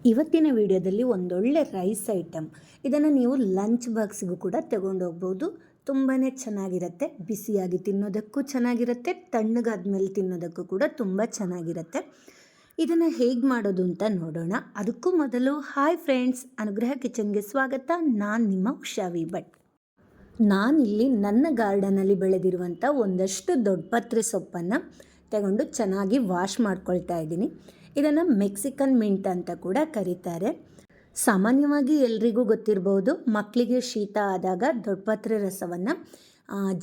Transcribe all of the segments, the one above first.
ಇವತ್ತಿನ ವಿಡಿಯೋದಲ್ಲಿ ಒಂದೊಳ್ಳೆ ರೈಸ್ ಐಟಮ್. ಇದನ್ನು ನೀವು ಲಂಚ್ ಬಾಕ್ಸಿಗೂ ಕೂಡ ತಗೊಂಡು ಹೋಗ್ಬೋದು. ತುಂಬಾ ಚೆನ್ನಾಗಿರುತ್ತೆ. ಬಿಸಿಯಾಗಿ ತಿನ್ನೋದಕ್ಕೂ ಚೆನ್ನಾಗಿರುತ್ತೆ, ತಣ್ಣಗಾದ್ಮೇಲೆ ತಿನ್ನೋದಕ್ಕೂ ಕೂಡ ತುಂಬ ಚೆನ್ನಾಗಿರುತ್ತೆ. ಇದನ್ನು ಹೇಗೆ ಮಾಡೋದು ಅಂತ ನೋಡೋಣ. ಅದಕ್ಕೂ ಮೊದಲು ಹಾಯ್ ಫ್ರೆಂಡ್ಸ್, ಅನುಗ್ರಹ ಕಿಚನ್ಗೆ ಸ್ವಾಗತ. ನಾನು ನಿಮ್ಮ ಉಷಾವಿ ಭಟ್. ನಾನಿಲ್ಲಿ ನನ್ನ ಗಾರ್ಡನಲ್ಲಿ ಬೆಳೆದಿರುವಂಥ ಒಂದಷ್ಟು ದೊಡ್ಡಪತ್ರೆ ಸೊಪ್ಪನ್ನು ತಗೊಂಡು ಚೆನ್ನಾಗಿ ವಾಶ್ ಮಾಡ್ಕೊಳ್ತಾ ಇದ್ದೀನಿ. ಇದನ್ನು ಮೆಕ್ಸಿಕನ್ ಮಿಂಟ್ ಅಂತ ಕೂಡ ಕರೀತಾರೆ. ಸಾಮಾನ್ಯವಾಗಿ ಎಲ್ರಿಗೂ ಗೊತ್ತಿರ್ಬೋದು, ಮಕ್ಕಳಿಗೆ ಶೀತ ಆದಾಗ ದೊಡ್ಡಪತ್ರೆ ರಸವನ್ನು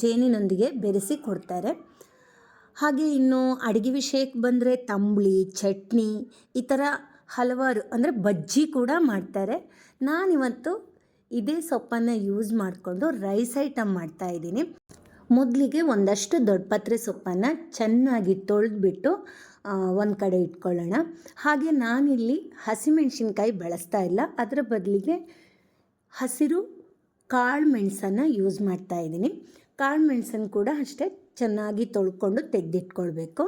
ಜೇನಿನೊಂದಿಗೆ ಬೆರೆಸಿ ಕೊಡ್ತಾರೆ. ಹಾಗೆ ಇನ್ನು ಅಡುಗೆ ವಿಷಯಕ್ಕೆ ಬಂದರೆ ತಂಬುಳಿ, ಚಟ್ನಿ, ಈ ಥರ ಹಲವಾರು ಅಂದರೆ ಬಜ್ಜಿ ಕೂಡ ಮಾಡ್ತಾರೆ. ನಾನಿವತ್ತು ಇದೇ ಸೊಪ್ಪನ್ನು ಯೂಸ್ ಮಾಡಿಕೊಂಡು ರೈಸ್ ಐಟಮ್ ಮಾಡ್ತಾಯಿದ್ದೀನಿ. ಮೊದಲಿಗೆ ಒಂದಷ್ಟು ದೊಡ್ಡಪತ್ರೆ ಸೊಪ್ಪನ್ನು ಚೆನ್ನಾಗಿ ತೊಳೆದ್ಬಿಟ್ಟು ಒಂದು ಕಡೆ ಇಟ್ಕೊಳ್ಳೋಣ. ಹಾಗೆ ನಾನಿಲ್ಲಿ ಹಸಿಮೆಣಸಿನ್ಕಾಯಿ ಬಳಸ್ತಾ ಇಲ್ಲ, ಅದರ ಬದಲಿಗೆ ಹಸಿರು ಕಾಳು ಮೆಣಸನ್ನು ಯೂಸ್ ಮಾಡ್ತಾಯಿದ್ದೀನಿ. ಕಾಳು ಮೆಣಸನ್ನು ಕೂಡ ಅಷ್ಟೇ ಚೆನ್ನಾಗಿ ತೊಳ್ಕೊಂಡು ತೆಗೆದಿಟ್ಕೊಳ್ಬೇಕು.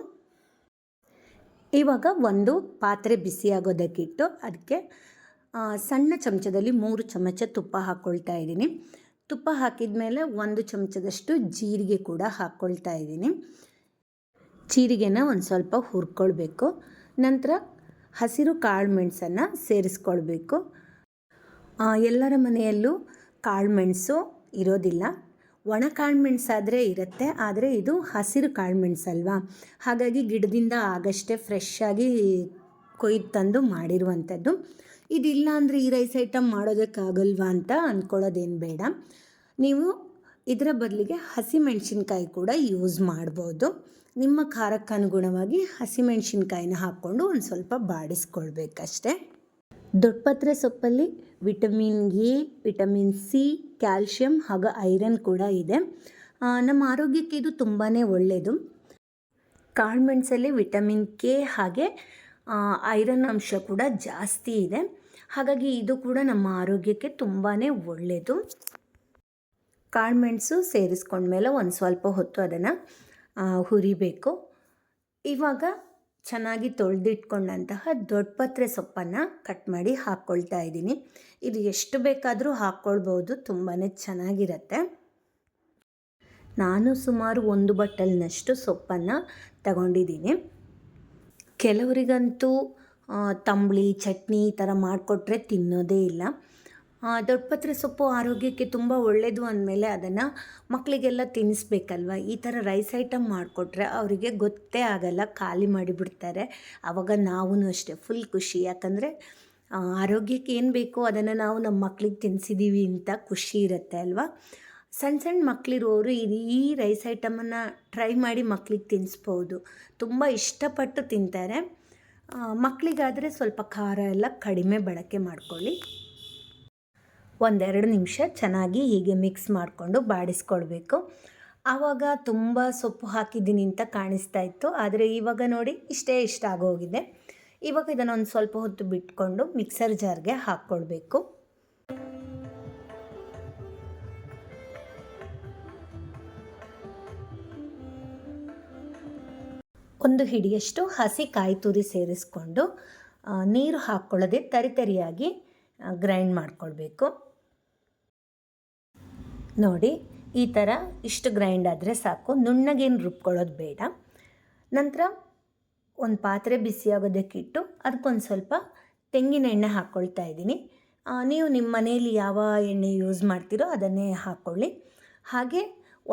ಇವಾಗ ಒಂದು ಪಾತ್ರೆ ಬಿಸಿಯಾಗೋದಕ್ಕಿಟ್ಟು ಅದಕ್ಕೆ ಸಣ್ಣ ಚಮಚದಲ್ಲಿ 3 ಚಮಚ ತುಪ್ಪ ಹಾಕ್ಕೊಳ್ತಾ ಇದ್ದೀನಿ. ತುಪ್ಪ ಹಾಕಿದ ಮೇಲೆ 1 ಚಮಚದಷ್ಟು ಜೀರಿಗೆ ಕೂಡ ಹಾಕ್ಕೊಳ್ತಾ ಇದ್ದೀನಿ. ಜೀರಿಗೆನ ಒಂದು ಸ್ವಲ್ಪ ಹುರ್ಕೊಳ್ಬೇಕು. ನಂತರ ಹಸಿರು ಕಾಳು ಮೆಣಸನ್ನು ಸೇರಿಸ್ಕೊಳ್ಬೇಕು. ಎಲ್ಲರ ಮನೆಯಲ್ಲೂ ಕಾಳು ಮೆಣಸು ಇರೋದಿಲ್ಲ. ಒಣ ಕಾಳು ಮೆಣಸಾದರೆ ಇರುತ್ತೆ, ಆದರೆ ಇದು ಹಸಿರು ಕಾಳು ಮೆಣಸಲ್ವಾ, ಹಾಗಾಗಿ ಗಿಡದಿಂದ ಆಗಷ್ಟೇ ಫ್ರೆಶ್ ಆಗಿ ಕೊಯ್ದು ತಂದು ಮಾಡಿರುವಂಥದ್ದು. ಇದಿಲ್ಲ ಅಂದರೆ ಈ ರೈಸ್ ಐಟಮ್ ಮಾಡೋದಕ್ಕಾಗಲ್ವಾ ಅಂತ ಅಂದ್ಕೊಳ್ಳೋದೇನು ಬೇಡ. ನೀವು ಇದರ ಬದಲಿಗೆ ಹಸಿಮೆಣಸಿನ್ಕಾಯಿ ಕೂಡ ಯೂಸ್ ಮಾಡ್ಬೋದು. ನಿಮ್ಮ ಖಾರಕ್ಕೆ ಅನುಗುಣವಾಗಿ ಹಸಿಮೆಣಸಿನ್ಕಾಯಿನ ಹಾಕ್ಕೊಂಡು ಒಂದು ಸ್ವಲ್ಪ ಬಾಡಿಸ್ಕೊಳ್ಬೇಕಷ್ಟೆ. ದೊಡ್ಡಪತ್ರೆ ಸೊಪ್ಪಲ್ಲಿ vitamin A, vitamin C, calcium ಹಾಗೂ ಐರನ್ ಕೂಡ ಇದೆ. ನಮ್ಮ ಆರೋಗ್ಯಕ್ಕೆ ಇದು ತುಂಬಾ ಒಳ್ಳೆಯದು. ಕಾಳು ಮೆಣಸಲ್ಲಿ ವಿಟಮಿನ್ ಕೆ ಹಾಗೆ ಐರನ್ ಅಂಶ ಕೂಡ ಜಾಸ್ತಿ ಇದೆ. ಹಾಗಾಗಿ ಇದು ಕೂಡ ನಮ್ಮ ಆರೋಗ್ಯಕ್ಕೆ ತುಂಬಾ ಒಳ್ಳೆಯದು. ಕಾಳು ಮೆಣಸು ಸೇರಿಸ್ಕೊಂಡ್ಮೇಲೆ ಒಂದು ಸ್ವಲ್ಪ ಹೊತ್ತು ಅದನ್ನು ಹುರಿಬೇಕು. ಇವಾಗ ಚೆನ್ನಾಗಿ ತೊಳೆದಿಟ್ಕೊಂಡಂತಹ ದೊಡ್ಡಪತ್ರೆ ಸೊಪ್ಪನ್ನು ಕಟ್ ಮಾಡಿ ಹಾಕ್ಕೊಳ್ತಾ ಇದ್ದೀನಿ. ಇದು ಎಷ್ಟು ಬೇಕಾದರೂ ಹಾಕ್ಕೊಳ್ಬೋದು, ತುಂಬಾ ಚೆನ್ನಾಗಿರುತ್ತೆ. ನಾನು ಸುಮಾರು 1 ಬಟ್ಟಲಿನಷ್ಟು ಸೊಪ್ಪನ್ನು ತಗೊಂಡಿದ್ದೀನಿ. ಕೆಲವರಿಗಂತೂ ತಂಬುಳಿ, ಚಟ್ನಿ ಈ ಥರ ಮಾಡಿಕೊಟ್ರೆ ತಿನ್ನೋದೇ ಇಲ್ಲ. ದೊಡ್ಡಪತ್ರೆ ಸೊಪ್ಪು ಆರೋಗ್ಯಕ್ಕೆ ತುಂಬ ಒಳ್ಳೆಯದು ಅಂದಮೇಲೆ ಅದನ್ನು ಮಕ್ಕಳಿಗೆಲ್ಲ ತಿನ್ನಿಸ್ಬೇಕಲ್ವ. ಈ ಥರ ರೈಸ್ ಐಟಮ್ ಮಾಡಿಕೊಟ್ರೆ ಅವರಿಗೆ ಗೊತ್ತೇ ಆಗಲ್ಲ, ಖಾಲಿ ಮಾಡಿಬಿಡ್ತಾರೆ. ಆವಾಗ ನಾವೂ ಅಷ್ಟೇ ಫುಲ್ ಖುಷಿ, ಯಾಕಂದರೆ ಆರೋಗ್ಯಕ್ಕೆ ಏನು ಬೇಕೋ ಅದನ್ನು ನಾವು ನಮ್ಮ ಮಕ್ಳಿಗೆ ತಿನ್ನಿಸಿದ್ದೀವಿ ಅಂತ ಖುಷಿ ಇರುತ್ತೆ ಅಲ್ವಾ. ಸಣ್ಣ ಸಣ್ಣ ಮಕ್ಕಳಿರೋರು ಈ ರೈಸ್ ಐಟಮನ್ನು ಟ್ರೈ ಮಾಡಿ ಮಕ್ಳಿಗೆ ತಿನ್ನಿಸ್ಬೋದು. ತುಂಬ ಇಷ್ಟಪಟ್ಟು ತಿಂತಾರೆ. ಮಕ್ಕಳಿಗಾದರೆ ಸ್ವಲ್ಪ ಖಾರ ಎಲ್ಲ ಕಡಿಮೆ ಬಳಕೆ ಮಾಡ್ಕೊಳ್ಳಿ. 1-2 ನಿಮಿಷ ಚೆನ್ನಾಗಿ ಹೀಗೆ ಮಿಕ್ಸ್ ಮಾಡಿಕೊಂಡು ಬಾಡಿಸ್ಕೊಳ್ಬೇಕು. ಆವಾಗ ತುಂಬ ಸೊಪ್ಪು ಹಾಕಿದ್ದೀನಿ ಅಂತ ಕಾಣಿಸ್ತಾ ಇತ್ತು, ಆದರೆ ಇವಾಗ ನೋಡಿ ಇಷ್ಟ ಆಗೋಗಿದೆ. ಇವಾಗ ಇದನ್ನು ಒಂದು ಸ್ವಲ್ಪ ಹೊತ್ತು ಬಿಟ್ಕೊಂಡು ಮಿಕ್ಸರ್ ಜಾರ್ಗೆ ಹಾಕ್ಕೊಳ್ಬೇಕು. ಒಂದು ಹಿಡಿಯಷ್ಟು ಹಸಿ ಕಾಯಿ ತುರಿ ಸೇರಿಸ್ಕೊಂಡು ನೀರು ಹಾಕ್ಕೊಳ್ಳದೆ ತರಿಯಾಗಿ ಗ್ರೈಂಡ್ ಮಾಡ್ಕೊಳ್ಬೇಕು. ನೋಡಿ ಈ ಥರ ಇಷ್ಟು ಗ್ರೈಂಡ್ ಆದರೆ ಸಾಕು, ನುಣ್ಣಗೇನು ರುಬ್ಕೊಳ್ಳೋದು ಬೇಡ. ನಂತರ ಒಂದು ಪಾತ್ರೆ ಬಿಸಿಯಾಗೋದಕ್ಕಿಟ್ಟು ಅದಕ್ಕೊಂದು ಸ್ವಲ್ಪ ತೆಂಗಿನ ಎಣ್ಣೆ ಹಾಕ್ಕೊಳ್ತಾ ಇದ್ದೀನಿ. ನೀವು ನಿಮ್ಮ ಮನೆಯಲ್ಲಿ ಯಾವ ಎಣ್ಣೆ ಯೂಸ್ ಮಾಡ್ತೀರೋ ಅದನ್ನೇ ಹಾಕ್ಕೊಳ್ಳಿ. ಹಾಗೆ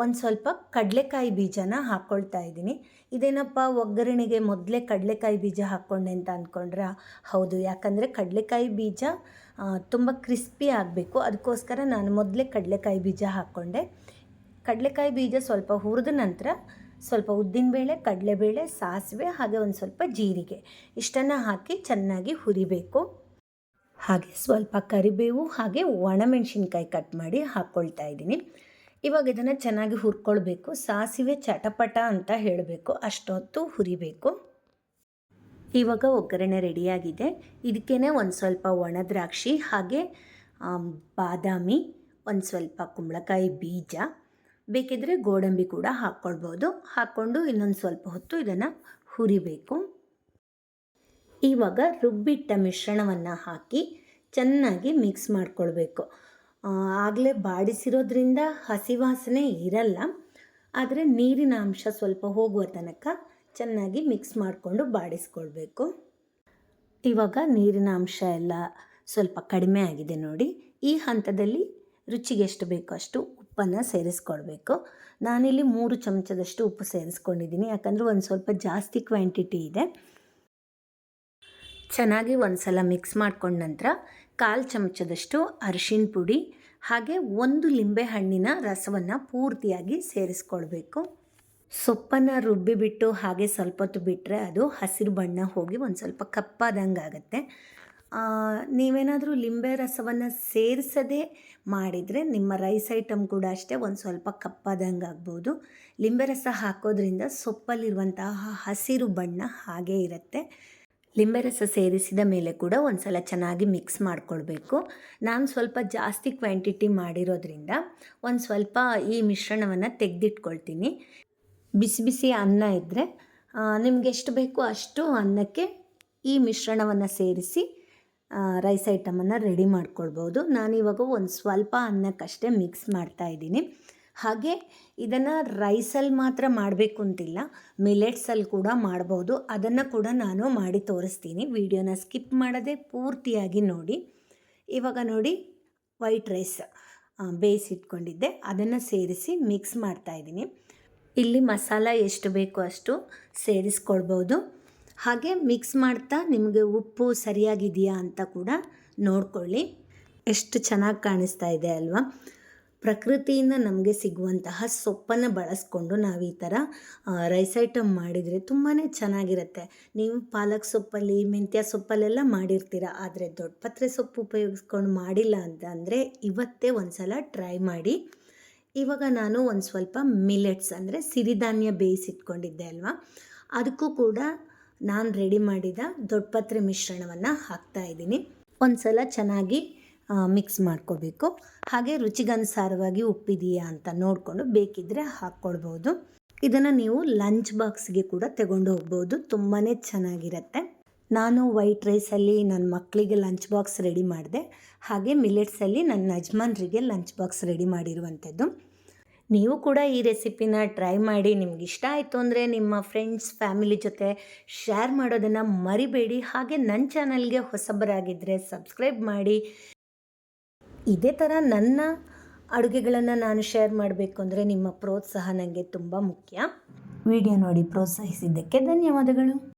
ಒಂದು ಸ್ವಲ್ಪ ಕಡಲೆಕಾಯಿ ಬೀಜನ ಹಾಕ್ಕೊಳ್ತಾ ಇದ್ದೀನಿ. ಇದೇನಪ್ಪ ಒಗ್ಗರಣೆಗೆ ಮೊದಲೇ ಕಡಲೆಕಾಯಿ ಬೀಜ ಹಾಕ್ಕೊಂಡೆ ಅಂತ ಅಂದ್ಕೊಂಡ್ರೆ, ಹೌದು, ಯಾಕಂದರೆ ಕಡಲೆಕಾಯಿ ಬೀಜ ತುಂಬ ಕ್ರಿಸ್ಪಿ ಆಗಬೇಕು. ಅದಕ್ಕೋಸ್ಕರ ನಾನು ಮೊದಲೇ ಕಡಲೆಕಾಯಿ ಬೀಜ ಹಾಕ್ಕೊಂಡೆ. ಕಡಲೆಕಾಯಿ ಬೀಜ ಸ್ವಲ್ಪ ಹುರಿದ ನಂತರ ಸ್ವಲ್ಪ ಉದ್ದಿನಬೇಳೆ, ಕಡಲೆಬೇಳೆ, ಸಾಸಿವೆ ಹಾಗೆ ಒಂದು ಸ್ವಲ್ಪ ಜೀರಿಗೆ ಇಷ್ಟನ್ನು ಹಾಕಿ ಚೆನ್ನಾಗಿ ಹುರಿಬೇಕು. ಹಾಗೆ ಸ್ವಲ್ಪ ಕರಿಬೇವು ಹಾಗೆ ಒಣಮೆಣಸಿನ್ಕಾಯಿ ಕಟ್ ಮಾಡಿ ಹಾಕ್ಕೊಳ್ತಾ ಇದ್ದೀನಿ. ಇವಾಗ ಇದನ್ನು ಚೆನ್ನಾಗಿ ಹುರ್ಕೊಳ್ಬೇಕು. ಸಾಸಿವೆ ಚಟಪಟ ಅಂತ ಹೇಳಬೇಕು, ಅಷ್ಟೊತ್ತು ಹುರಿಬೇಕು. ಇವಾಗ ಒಗ್ಗರಣೆ ರೆಡಿಯಾಗಿದೆ. ಇದಕ್ಕೇ ಒಂದು ಸ್ವಲ್ಪ ಒಣ ದ್ರಾಕ್ಷಿ ಹಾಗೆ ಬಾದಾಮಿ, ಒಂದು ಸ್ವಲ್ಪ ಕುಂಬಳಕಾಯಿ ಬೀಜ, ಬೇಕಿದ್ದರೆ ಗೋಡಂಬಿ ಕೂಡ ಹಾಕ್ಕೊಳ್ಬೋದು. ಹಾಕ್ಕೊಂಡು ಇನ್ನೊಂದು ಸ್ವಲ್ಪ ಹೊತ್ತು ಇದನ್ನು ಹುರಿಬೇಕು. ಇವಾಗ ರುಬ್ಬಿಟ್ಟ ಮಿಶ್ರಣವನ್ನು ಹಾಕಿ ಚೆನ್ನಾಗಿ ಮಿಕ್ಸ್ ಮಾಡಿಕೊಳ್ಬೇಕು. ಆಗಲೇ ಬಾಡಿಸಿರೋದ್ರಿಂದ ಹಸಿ ವಾಸನೆ ಇರಲ್ಲ, ಆದರೆ ನೀರಿನ ಅಂಶ ಸ್ವಲ್ಪ ಹೋಗುವ ತನಕ ಚೆನ್ನಾಗಿ ಮಿಕ್ಸ್ ಮಾಡಿಕೊಂಡು ಬಾಡಿಸ್ಕೊಳ್ಬೇಕು. ಇವಾಗ ನೀರಿನ ಅಂಶ ಎಲ್ಲ ಸ್ವಲ್ಪ ಕಡಿಮೆ ಆಗಿದೆ ನೋಡಿ. ಈ ಹಂತದಲ್ಲಿ ರುಚಿಗೆ ಎಷ್ಟು ಬೇಕೋ ಅಷ್ಟು ಉಪ್ಪನ್ನು ಸೇರಿಸ್ಕೊಳ್ಬೇಕು. ನಾನಿಲ್ಲಿ 3 ಚಮಚದಷ್ಟು ಉಪ್ಪು ಸೇರಿಸ್ಕೊಂಡಿದ್ದೀನಿ, ಯಾಕಂದರೆ ಒಂದು ಸ್ವಲ್ಪ ಜಾಸ್ತಿ ಕ್ವಾಂಟಿಟಿ ಇದೆ. ಚೆನ್ನಾಗಿ ಒಂದು ಸಲ ಮಿಕ್ಸ್ ಮಾಡ್ಕೊಂಡ ನಂತರ 1/4 ಚಮಚದಷ್ಟು ಅರಿಶಿಣ ಪುಡಿ ಹಾಗೆ 1 ಲಿಂಬೆ ಹಣ್ಣಿನ ರಸವನ್ನು ಪೂರ್ತಿಯಾಗಿ ಸೇರಿಸ್ಕೊಳ್ಬೇಕು. ಸೊಪ್ಪನ್ನು ರುಬ್ಬಿಬಿಟ್ಟು ಹಾಗೆ ಸ್ವಲ್ಪ ಹೊತ್ತು ಬಿಟ್ಟರೆ ಅದು ಹಸಿರು ಬಣ್ಣ ಹೋಗಿ ಒಂದು ಸ್ವಲ್ಪ ಕಪ್ಪಾದಂಗೆ ಆಗುತ್ತೆ. ನೀವೇನಾದರೂ ಲಿಂಬೆ ರಸವನ್ನು ಸೇರಿಸದೇ ಮಾಡಿದರೆ ನಿಮ್ಮ ರೈಸ್ ಐಟಮ್ ಕೂಡ ಅಷ್ಟೇ ಒಂದು ಸ್ವಲ್ಪ ಕಪ್ಪಾದಂಗೆ ಆಗ್ಬೋದು. ಲಿಂಬೆ ರಸ ಹಾಕೋದ್ರಿಂದ ಸೊಪ್ಪಲ್ಲಿರುವಂತಹ ಹಸಿರು ಬಣ್ಣ ಹಾಗೇ ಇರುತ್ತೆ. ಲಿಂಬೆ ರಸ ಸೇರಿಸಿದ ಮೇಲೆ ಕೂಡ ಒಂದು ಸಲ ಚೆನ್ನಾಗಿ ಮಿಕ್ಸ್ ಮಾಡಿಕೊಳ್ಬೇಕು. ನಾನು ಸ್ವಲ್ಪ ಜಾಸ್ತಿ ಕ್ವಾಂಟಿಟಿ ಮಾಡಿರೋದ್ರಿಂದ ಒಂದು ಸ್ವಲ್ಪ ಈ ಮಿಶ್ರಣವನ್ನು ತೆಗೆದಿಟ್ಕೊಳ್ತೀನಿ. ಬಿಸಿ ಬಿಸಿ ಅನ್ನ ಇದ್ದರೆ ನಿಮ್ಗೆ ಎಷ್ಟು ಬೇಕೋ ಅಷ್ಟು ಅನ್ನಕ್ಕೆ ಈ ಮಿಶ್ರಣವನ್ನು ಸೇರಿಸಿ ರೈಸ್ ಐಟಮನ್ನು ರೆಡಿ ಮಾಡ್ಕೊಳ್ಬೋದು. ನಾನಿವಾಗ ಒಂದು ಸ್ವಲ್ಪ ಅನ್ನಕ್ಕಷ್ಟೇ ಮಿಕ್ಸ್ ಮಾಡ್ತಾಯಿದ್ದೀನಿ. ಹಾಗೆ ಇದನ್ನು ರೈಸಲ್ಲಿ ಮಾತ್ರ ಮಾಡಬೇಕು ಅಂತಿಲ್ಲ, ಮಿಲೆಟ್ಸಲ್ಲಿ ಕೂಡ ಮಾಡ್ಬೋದು. ಅದನ್ನು ಕೂಡ ನಾನು ಮಾಡಿ ತೋರಿಸ್ತೀನಿ. ವಿಡಿಯೋನ ಸ್ಕಿಪ್ ಮಾಡದೆ ಪೂರ್ತಿಯಾಗಿ ನೋಡಿ. ಇವಾಗ ನೋಡಿ, ವೈಟ್ ರೈಸ್ ಬೇಯಿಸಿಟ್ಕೊಂಡಿದ್ದೆ, ಅದನ್ನು ಸೇರಿಸಿ ಮಿಕ್ಸ್ ಮಾಡ್ತಾಯಿದ್ದೀನಿ. ಇಲ್ಲಿ ಮಸಾಲ ಎಷ್ಟು ಬೇಕೋ ಅಷ್ಟು ಸೇರಿಸ್ಕೊಳ್ಬೋದು. ಹಾಗೆ ಮಿಕ್ಸ್ ಮಾಡ್ತಾ ನಿಮಗೆ ಉಪ್ಪು ಸರಿಯಾಗಿದೆಯಾ ಅಂತ ಕೂಡ ನೋಡ್ಕೊಳ್ಳಿ. ಎಷ್ಟು ಚೆನ್ನಾಗಿ ಕಾಣಿಸ್ತಾ ಇದೆ ಅಲ್ವಾ? ಪ್ರಕೃತಿಯಿಂದ ನಮಗೆ ಸಿಗುವಂತಹ ಸೊಪ್ಪನ್ನು ಬಳಸ್ಕೊಂಡು ನಾವು ಈ ಥರ ರೈಸ್ ಐಟಮ್ ಮಾಡಿದರೆ ತುಂಬಾ ಚೆನ್ನಾಗಿರುತ್ತೆ. ನೀವು ಪಾಲಕ್ ಸೊಪ್ಪಲ್ಲಿ, ಮೆಂತ್ಯ ಸೊಪ್ಪಲ್ಲೆಲ್ಲ ಮಾಡಿರ್ತೀರ, ಆದರೆ ದೊಡ್ಡಪತ್ರೆ ಸೊಪ್ಪು ಉಪಯೋಗಿಸ್ಕೊಂಡು ಮಾಡಿಲ್ಲ ಅಂತ ಅಂದರೆ ಇವತ್ತೇ ಒಂದು ಸಲ ಟ್ರೈ ಮಾಡಿ. ಇವಾಗ ನಾನು ಒಂದು ಸ್ವಲ್ಪ ಮಿಲೆಟ್ಸ್ ಅಂದರೆ ಸಿರಿಧಾನ್ಯ ಬೇಯಿಸಿಟ್ಕೊಂಡಿದ್ದೆ ಅಲ್ವಾ, ಅದಕ್ಕೂ ಕೂಡ ನಾನು ರೆಡಿ ಮಾಡಿದ ದೊಡ್ಡಪತ್ರೆ ಮಿಶ್ರಣವನ್ನು ಹಾಕ್ತಾಯಿದ್ದೀನಿ. ಒಂದು ಸಲ ಚೆನ್ನಾಗಿ ಮಿಕ್ಸ್ ಮಾಡ್ಕೋಬೇಕು. ಹಾಗೆ ರುಚಿಗನುಸಾರವಾಗಿ ಉಪ್ಪಿದೆಯಾ ಅಂತ ನೋಡಿಕೊಂಡು ಬೇಕಿದ್ದರೆ ಹಾಕ್ಕೊಳ್ಬೋದು. ಇದನ್ನು ನೀವು ಲಂಚ್ ಬಾಕ್ಸ್ಗೆ ಕೂಡ ತಗೊಂಡು ಹೋಗ್ಬೋದು, ತುಂಬಾ ಚೆನ್ನಾಗಿರುತ್ತೆ. ನಾನು ವೈಟ್ ರೈಸಲ್ಲಿ ನನ್ನ ಮಕ್ಕಳಿಗೆ ಲಂಚ್ ಬಾಕ್ಸ್ ರೆಡಿ ಮಾಡಿದೆ, ಹಾಗೆ ಮಿಲೆಟ್ಸಲ್ಲಿ ನನ್ನ ಯಜಮಾನ್ರಿಗೆ ಲಂಚ್ ಬಾಕ್ಸ್ ರೆಡಿ ಮಾಡಿರುವಂಥದ್ದು. ನೀವು ಕೂಡ ಈ ರೆಸಿಪಿನ ಟ್ರೈ ಮಾಡಿ. ನಿಮ್ಗೆ ಇಷ್ಟ ಆಯಿತು ಅಂದರೆ ನಿಮ್ಮ ಫ್ರೆಂಡ್ಸ್, ಫ್ಯಾಮಿಲಿ ಜೊತೆ ಶೇರ್ ಮಾಡೋದನ್ನು ಮರಿಬೇಡಿ. ಹಾಗೆ ನನ್ನ ಚಾನಲ್ಗೆ ಹೊಸಬರಾಗಿದ್ದರೆ ಸಬ್ಸ್ಕ್ರೈಬ್ ಮಾಡಿ. ಇದೇ ಥರ ನನ್ನ ಅಡುಗೆಗಳನ್ನು ನಾನು ಶೇರ್ ಮಾಡಬೇಕು ಅಂದರೆ ನಿಮ್ಮ ಪ್ರೋತ್ಸಾಹ ನನಗೆ ತುಂಬ ಮುಖ್ಯ. ವಿಡಿಯೋ ನೋಡಿ ಪ್ರೋತ್ಸಾಹಿಸಿದ್ದಕ್ಕೆ ಧನ್ಯವಾದಗಳು.